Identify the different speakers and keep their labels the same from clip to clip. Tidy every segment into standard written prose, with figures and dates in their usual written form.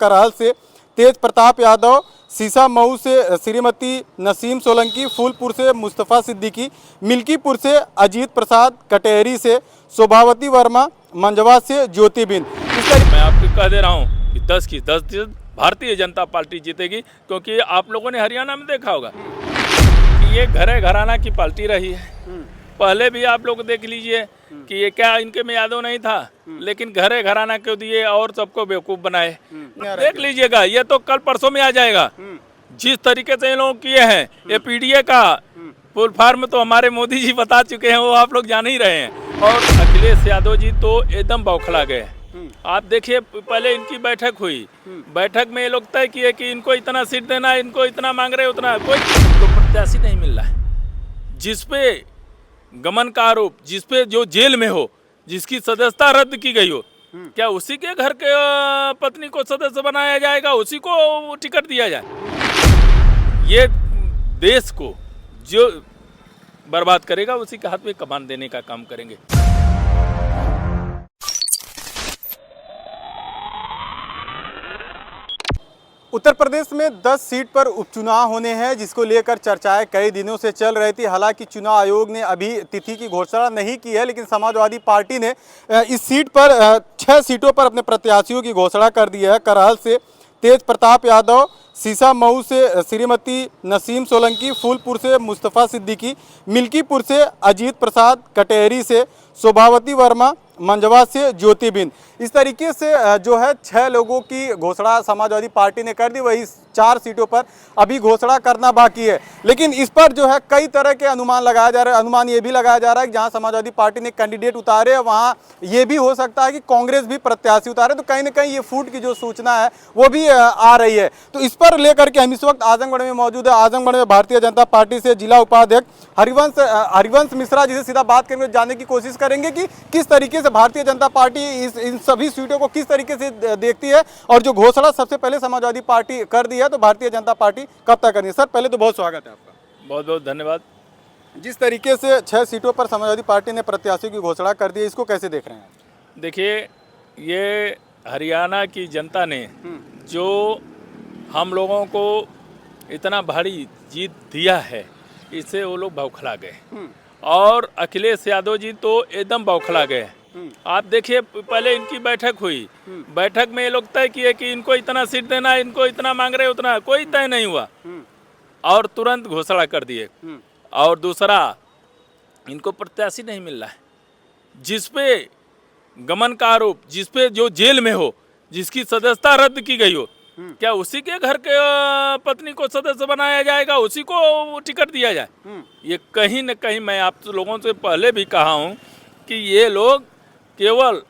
Speaker 1: करहल से तेज प्रताप यादव, सीसामऊ से श्रीमती नसीम सोलंकी, फूलपुर से मुस्तफ़ा सिद्दीकी, मिल्कीपुर से अजीत प्रसाद, कटेहरी से शोभावती वर्मा, मंझवा से ज्योति बिंद।
Speaker 2: मैं आपको कह दे रहा हूँ कि 10 की 10 भारतीय जनता पार्टी जीतेगी, क्योंकि आप लोगों ने हरियाणा में देखा होगा कि ये घराना की पार्टी रही है। पहले भी आप लोग देख लीजिए कि ये क्या इनके में यादव नहीं था, लेकिन घराना क्यों दिए और सबको बेवकूफ़ बनाए। देख लीजिएगा, ये तो कल परसों में आ जाएगा। जिस तरीके से इन लोग किए हैं, ये पीडीए का फुल फॉर्म तो हमारे मोदी जी बता चुके हैं, वो आप लोग जान ही रहे हैं। और अखिलेश यादव जी तो एकदम बौखला गए। आप देखिए, पहले इनकी बैठक हुई, बैठक में ये लोग तय किए कि इनको इतना सीट देना, इनको इतना मांग रहे, उतना कोई तो प्रत्याशी नहीं मिल रहा है। जिसपे गमन का आरोप, जिसपे जो जेल में हो, जिसकी सदस्यता रद्द की गई हो, क्या उसी के घर के पत्नी को सदस्य बनाया जाएगा, उसी को टिकट दिया जाए? ये देश को जो बर्बाद करेगा, उसी के हाथ में कमान देने का काम करेंगे।
Speaker 1: उत्तर प्रदेश में 10 सीट पर उपचुनाव होने हैं, जिसको लेकर चर्चाएं कई दिनों से चल रही थी। हालांकि चुनाव आयोग ने अभी तिथि की घोषणा नहीं की है, लेकिन समाजवादी पार्टी ने इस सीट पर 6 सीटों पर अपने प्रत्याशियों की घोषणा कर दी है। करहल से तेज प्रताप यादव, सीसामऊ से श्रीमती नसीम सोलंकी, फूलपुर से मुस्तफ़ा सिद्दीकी, मिल्कीपुर से अजीत प्रसाद, कटेहरी से शोभावती वर्मा, मंझवा से ज्योति बिंद। इस तरीके से जो है 6 लोगों की घोषणा समाजवादी पार्टी ने कर दी। वही 4 सीटों पर अभी घोषणा करना बाकी है, लेकिन इस पर जो है कई तरह के अनुमान लगाया जा रहा है। अनुमान ये भी लगाया जा रहा है कि जहां समाजवादी पार्टी ने कैंडिडेट उतारे, वहां ये भी हो सकता है कि कांग्रेस भी प्रत्याशी उतारे। तो कहीं ना कहीं ये फूट की जो सूचना है वो भी आ रही है। तो इस पर लेकर के हम इस वक्त आजमगढ़ में मौजूद है। आजमगढ़ में भारतीय जनता पार्टी से जिला उपाध्यक्ष हरिवंश मिश्रा जी से सीधा बात करेंगे, जानने की कोशिश करेंगे कि किस तरीके से भारतीय जनता पार्टी इन सभी सीटों को किस तरीके से देखती है, और जो घोषणा सबसे पहले समाजवादी पार्टी कर दी है, तो भारतीय जनता पार्टी कब तक करनी है। सर, पहले तो बहुत स्वागत है आपका।
Speaker 2: बहुत बहुत धन्यवाद।
Speaker 1: जिस तरीके से 6 सीटों पर समाजवादी पार्टी ने प्रत्याशियों की घोषणा कर दी है, इसको कैसे देख रहे हैं?
Speaker 2: देखिए, ये हरियाणा की जनता ने जो हम लोगों को इतना भारी जीत दिया है, इससे वो लोग बौखला गए। और अखिलेश यादव जी तो एकदम बौखला गए। आप देखिए, पहले इनकी बैठक हुई, बैठक में ये लोग तय किए कि इनको इतना सीट देना, इनको इतना मांग रहे, उतना कोई तय नहीं हुआ, और तुरंत घोषणा कर दिए। और दूसरा, इनको प्रत्याशी नहीं मिल रहा है। जिसपे गमन का आरोप, जिसपे जो जेल में हो, जिसकी सदस्यता रद्द की गई हो, क्या उसी के घर के पत्नी को सदस्य बनाया जाएगा, उसी को टिकट दिया जाए? ये कहीं न कहीं, मैं आप लोगों से पहले भी कहा हूँ कि ये लोग केवल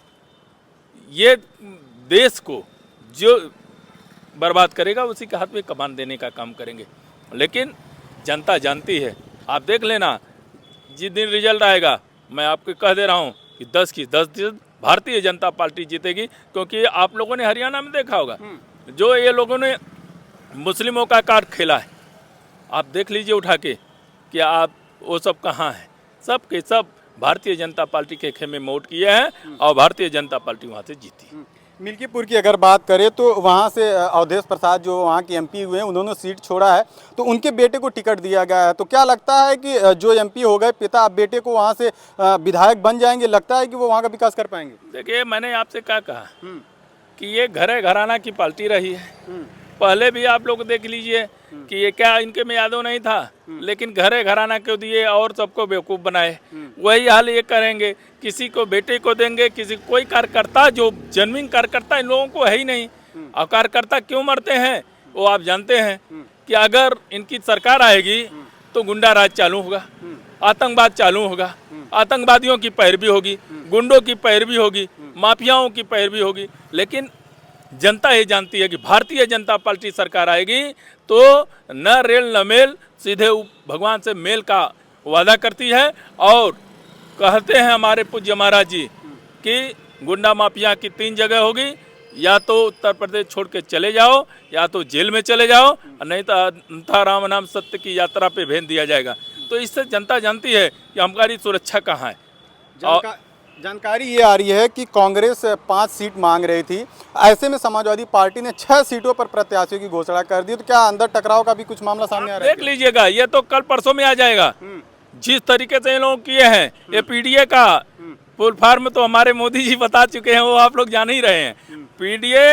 Speaker 2: ये देश को जो बर्बाद करेगा, उसी के हाथ में कमान देने का काम करेंगे। लेकिन जनता जानती है। आप देख लेना, जिस दिन रिजल्ट आएगा, मैं आपको कह दे रहा हूँ कि 10 की 10 भारतीय जनता पार्टी जीतेगी, क्योंकि आप लोगों ने हरियाणा में देखा होगा जो ये लोगों ने मुस्लिमों का कार्ड खेला है। आप देख लीजिए उठा के कि आप वो सब कहाँ हैं। सब के सब भारतीय जनता पार्टी के खेमे में वोट किए हैं, और भारतीय जनता पार्टी वहाँ से जीती।
Speaker 1: मिल्कीपुर की अगर बात करें तो वहाँ से अवधेश प्रसाद जो वहाँ के एमपी हुए हैं, उन्होंने सीट छोड़ा है, तो उनके बेटे को टिकट दिया गया है। तो क्या लगता है कि जो एमपी हो गए पिता, अब बेटे को वहाँ से विधायक बन जाएंगे? लगता है कि वो वहाँ का विकास कर पाएंगे?
Speaker 2: देखिए, मैंने आपसे क्या कहा कि ये घराना की पार्टी रही है। पहले भी आप लोग देख लीजिए कि ये क्या इनके में यादव नहीं था, लेकिन घराना क्यों दिए और सबको बेवकूफ़ बनाए। वही हाल ये करेंगे, किसी को बेटे को देंगे, किसी कोई कार्यकर्ता, जो जेन्युइन कार्यकर्ता इन लोगों को है ही नहीं। और कार्यकर्ता क्यों मरते हैं वो आप जानते हैं कि अगर इनकी सरकार आएगी तो गुंडा राज चालू होगा, आतंकवाद चालू होगा, आतंकवादियों की पैरवी होगी, गुंडों की पैरवी होगी, माफियाओं की पैरवी होगी। लेकिन जनता ये जानती है कि भारतीय जनता पार्टी सरकार आएगी तो न रेल न मेल, सीधे भगवान से मेल का वादा करती है। और कहते हैं हमारे पूज्य महाराज जी कि गुंडा माफिया की 3 जगह होगी, या तो उत्तर प्रदेश छोड़ के चले जाओ, या तो जेल में चले जाओ, नहीं तो अंतः राम नाम सत्य की यात्रा पे भेज दिया जाएगा। तो इससे जनता जानती है कि हमारी सुरक्षा कहाँ है।
Speaker 1: जानकारी ये आ रही है कि कांग्रेस 5 सीट मांग रही थी, ऐसे में समाजवादी पार्टी ने 6 सीटों पर प्रत्याशियों की घोषणा कर दी। तो क्या अंदर टकराव का भी कुछ मामला सामने आ रहा है?
Speaker 2: देख लीजिएगा, ये तो कल परसों में आ जाएगा। जिस तरीके से ये लोग किए हैं, ये पीडीए का फुल फॉर्म तो हमारे मोदी जी बता चुके हैं, वो आप लोग जान ही रहे हैं। पीडीए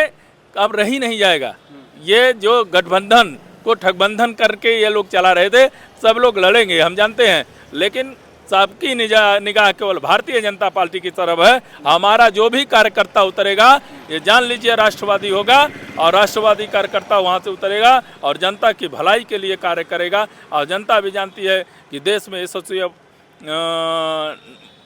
Speaker 2: अब रही नहीं जाएगा। ये जो गठबंधन को ठगबंधन करके ये लोग चला रहे थे, सब लोग लड़ेंगे, हम जानते हैं, लेकिन सबकी निगाह केवल भारतीय जनता पार्टी की तरफ है। हमारा जो भी कार्यकर्ता उतरेगा, ये जान लीजिए राष्ट्रवादी होगा, और राष्ट्रवादी कार्यकर्ता वहाँ से उतरेगा और जनता की भलाई के लिए कार्य करेगा। और जनता भी जानती है कि देश में यशस्वी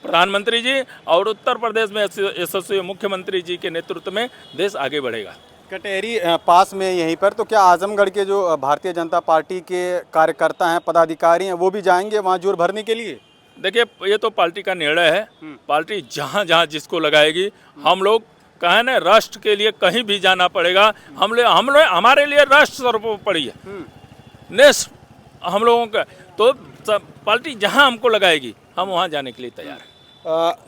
Speaker 2: प्रधानमंत्री जी और उत्तर प्रदेश में यशस्वी मुख्यमंत्री जी के नेतृत्व में देश आगे बढ़ेगा।
Speaker 1: कटेरी पास में यहीं पर, तो क्या आजमगढ़ के जो भारतीय जनता पार्टी के कार्यकर्ता हैं, पदाधिकारी हैं, वो भी जाएंगे वहाँ जोर भरने के लिए?
Speaker 2: देखिए, ये तो पार्टी का निर्णय है। पार्टी जहाँ जहाँ जिसको लगाएगी, हम लोग कहें ना, राष्ट्र के लिए कहीं भी जाना पड़ेगा। हम लोग हमारे लिए राष्ट्र सर्वोपरि है, नेश हम लोगों का। तो पार्टी जहाँ हमको लगाएगी, हम वहाँ जाने के लिए तैयार हैं।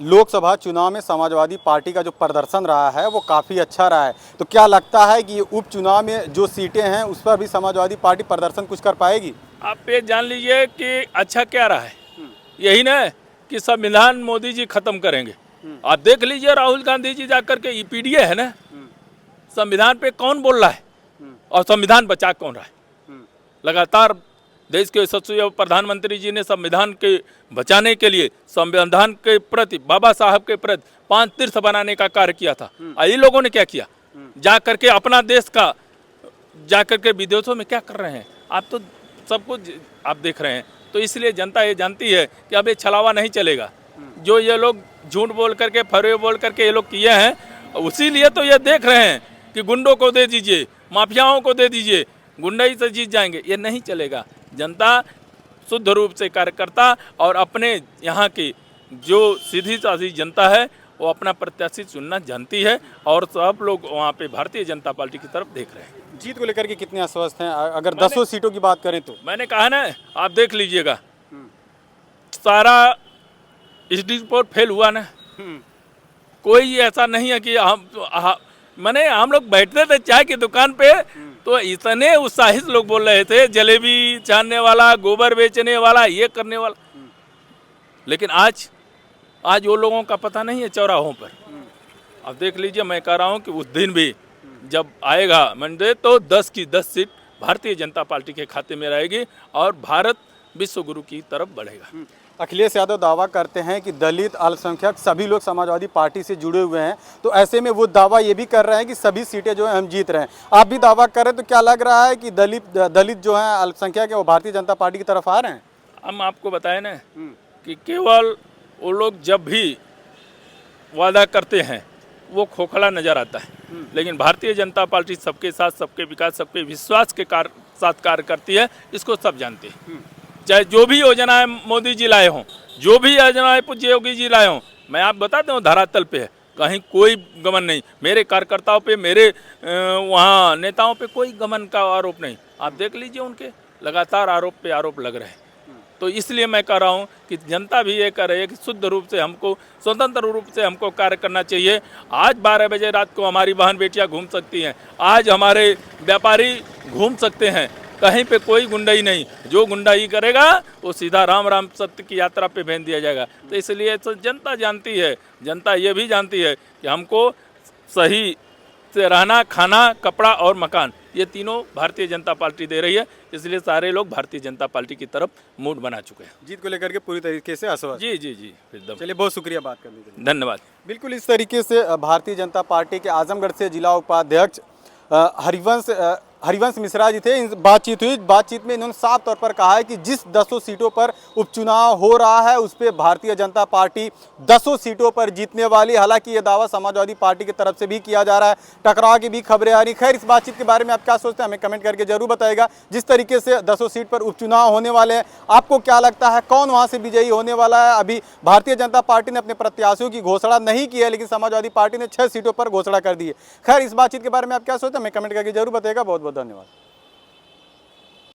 Speaker 1: लोकसभा चुनाव में समाजवादी पार्टी का जो प्रदर्शन रहा है वो काफ़ी अच्छा रहा है, तो क्या लगता है कि उपचुनाव में जो सीटें हैं उस पर भी समाजवादी पार्टी प्रदर्शन कुछ कर पाएगी? आप
Speaker 2: ये जान लीजिए कि अच्छा क्या रहा है, यही ना कि संविधान मोदी जी खत्म करेंगे। आप देख लीजिए, राहुल गांधी जी जाकर के पीडीए है ना, संविधान पे कौन बोल रहा है और संविधान बचा कौन रहा है? लगातार देश के यशस्वी प्रधानमंत्री जी ने संविधान के बचाने के लिए, संविधान के प्रति, बाबा साहब के प्रति 5 तीर्थ बनाने का कार्य किया था। ये लोगों ने क्या किया? जा करके अपना देश का जा करके विदेशों में क्या कर रहे हैं? आप तो सब कुछ आप देख रहे हैं। तो इसलिए जनता ये जानती है कि अब ये छलावा नहीं चलेगा। जो ये लोग झूठ बोल करके, फरेब बोल करके ये लोग किए हैं, उसी लिए तो ये देख रहे हैं कि गुंडों को दे दीजिए, माफियाओं को दे दीजिए, गुंडई से जीत जाएंगे। ये नहीं चलेगा। जनता शुद्ध रूप से कार्यकर्ता और अपने यहाँ की जो सीधी साधी जनता है, वो अपना प्रत्याशी चुनना जानती है, और सब लोग वहाँ पे भारतीय जनता पार्टी की तरफ देख रहे हैं।
Speaker 1: जीत को लेकर के कितने आश्वस्त हैं? अगर 10 सीटों की बात करें तो
Speaker 2: मैंने कहा ना, आप देख लीजिएगा, सारा एसडी रिपोर्ट फेल हुआ ना। कोई ऐसा नहीं है कि हम लोग बैठते थे चाय की दुकान पे, तो इतने उत्साहित लोग बोल रहे थे, जलेबी छानने वाला, गोबर बेचने वाला, ये करने वाला। लेकिन आज वो लोगों का पता नहीं है चौराहों पर। अब देख लीजिए, मैं कह रहा हूँ कि उस दिन भी जब आएगा मंडे, तो 10 की 10 सीट भारतीय जनता पार्टी के खाते में रहेगी और भारत विश्व गुरु की तरफ बढ़ेगा। अखिलेश यादव दावा करते हैं कि दलित, अल्पसंख्यक सभी लोग समाजवादी पार्टी से जुड़े हुए हैं, तो ऐसे में वो दावा ये भी कर रहे हैं कि सभी सीटें जो हैं हम जीत रहे हैं। आप भी दावा कर रहे हैं, तो क्या लग रहा है कि दलित जो हैं, अल्पसंख्यक है, वो भारतीय जनता पार्टी की तरफ आ रहे हैं? हम आपको बताएं ना कि केवल वो लोग जब भी वादा करते हैं वो खोखला नजर आता है, लेकिन भारतीय जनता पार्टी सबके साथ, सबके विकास, सबके विश्वास के साथ कार्य करती है। इसको सब जानते हैं। चाहे जो भी योजनाएं मोदी जी लाए हों, जो भी योजनाएं पूज्य योगी जी लाए हों, मैं आप बताते हूँ धरातल पे है, कहीं कोई गमन नहीं। मेरे कार्यकर्ताओं पे, मेरे वहाँ नेताओं पे कोई गमन का आरोप नहीं। आप देख लीजिए, उनके लगातार आरोप पे आरोप लग रहे हैं। तो इसलिए मैं कह रहा हूँ कि जनता भी ये कह रही है कि शुद्ध रूप से हमको, स्वतंत्र रूप से हमको कार्य करना चाहिए। आज 12 बजे रात को हमारी बहन बेटियाँ घूम सकती हैं, आज हमारे व्यापारी घूम सकते हैं, कहीं पे कोई गुंडाई नहीं। जो गुंडाई करेगा वो सीधा राम राम सत्य की यात्रा पे भेज दिया जाएगा। तो इसलिए तो जनता जानती है, जनता ये भी जानती है कि हमको सही से रहना, खाना, कपड़ा और मकान, ये तीनों भारतीय जनता पार्टी दे रही है। इसलिए सारे लोग भारतीय जनता पार्टी की तरफ मूड बना चुके हैं। जीत को लेकर के पूरी तरीके से आश्वस्त? जी जी जी, एकदम। चलिए, बहुत शुक्रिया बात करने के लिए। धन्यवाद। बिल्कुल इस तरीके से भारतीय जनता पार्टी के आजमगढ़ से जिला उपाध्यक्ष हरिवंश मिश्रा जी थे। बातचीत हुई, बातचीत में इन्होंने साफ तौर पर कहा है कि जिस 10 सीटों पर उपचुनाव हो रहा है उस पर भारतीय जनता पार्टी 10 सीटों पर जीतने वाली। हालांकि ये दावा समाजवादी पार्टी की तरफ से भी किया जा रहा है, टकराव की भी खबरें आ रही। खैर, इस बातचीत के बारे में आप क्या सोचते हैं, हमें कमेंट करके जरूर बताइएगा। जिस तरीके से 10 सीट पर उपचुनाव होने वाले हैं, आपको क्या लगता है कौन वहाँ से विजयी होने वाला है? अभी भारतीय जनता पार्टी ने अपने प्रत्याशियों की घोषणा नहीं की है, लेकिन समाजवादी पार्टी ने 6 सीटों पर घोषणा कर दी है। खैर, इस बातचीत के बारे में आप क्या सोचते हैं, हमें कमेंट करके जरूर बताइएगा। बहुत बहुत धन्यवाद।